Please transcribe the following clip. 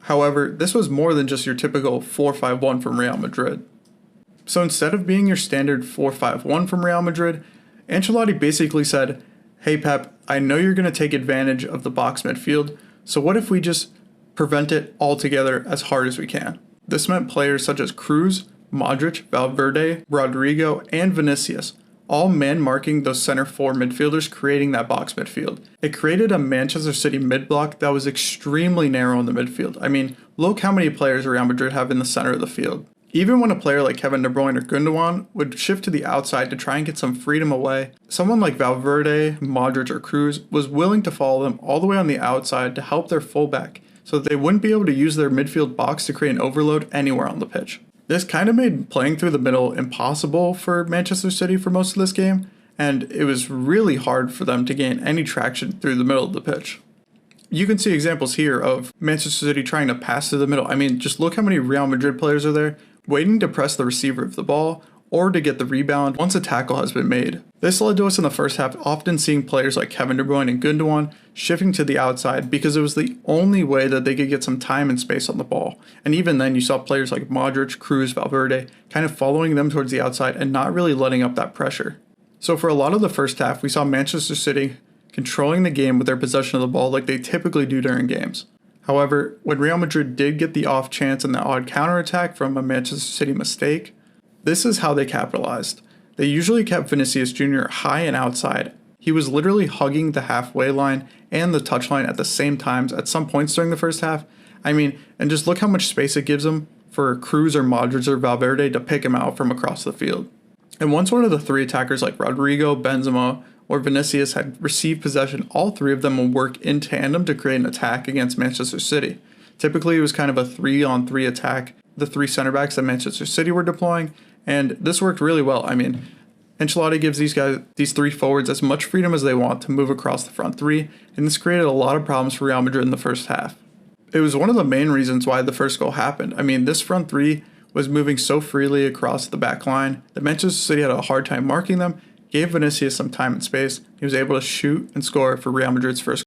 However, this was more than just your typical 4-5-1 from Real Madrid. So instead of being your standard 4-5-1 from Real Madrid, Ancelotti basically said, "Hey Pep, I know you're going to take advantage of the box midfield, so what if we just prevent it altogether as hard as we can?" This meant players such as Cruz, Modric, Valverde, Rodrigo, and Vinicius, all man-marking those center four midfielders, creating that box midfield. It created a Manchester City mid-block that was extremely narrow in the midfield. I mean, look how many players Real Madrid have in the center of the field. Even when a player like Kevin De Bruyne or Gundogan would shift to the outside to try and get some freedom away, someone like Valverde, Modric, or Cruz was willing to follow them all the way on the outside to help their fullback, so that they wouldn't be able to use their midfield box to create an overload anywhere on the pitch. This kind of made playing through the middle impossible for Manchester City for most of this game, and it was really hard for them to gain any traction through the middle of the pitch. You can see examples here of Manchester City trying to pass through the middle. I mean, just look how many Real Madrid players are there, waiting to press the receiver of the ball or to get the rebound once a tackle has been made. This led to us in the first half often seeing players like Kevin De Bruyne and Gundogan shifting to the outside because it was the only way that they could get some time and space on the ball. And even then you saw players like Modric, Cruz, Valverde kind of following them towards the outside and not really letting up that pressure. So for a lot of the first half, we saw Manchester City controlling the game with their possession of the ball like they typically do during games. However, when Real Madrid did get the off chance and the odd counterattack from a Manchester City mistake, this is how they capitalized. They usually kept Vinicius Jr. high and outside. He was literally hugging the halfway line and the touchline at the same times at some points during the first half. I mean, and just look how much space it gives him for Cruz or Modric or Valverde to pick him out from across the field. And once one of the three attackers like Rodrigo, Benzema, or Vinicius had received possession, all three of them will work in tandem to create an attack against Manchester City. Typically, it was kind of a 3-on-3 attack, the three center backs that Manchester City were deploying, and this worked really well. I mean, Ancelotti gives these three forwards as much freedom as they want to move across the front three, and this created a lot of problems for Real Madrid in the first half. It was one of the main reasons why the first goal happened. I mean, this front three was moving so freely across the back line that Manchester City had a hard time marking them, gave Vinicius some time and space. He was able to shoot and score for Real Madrid's first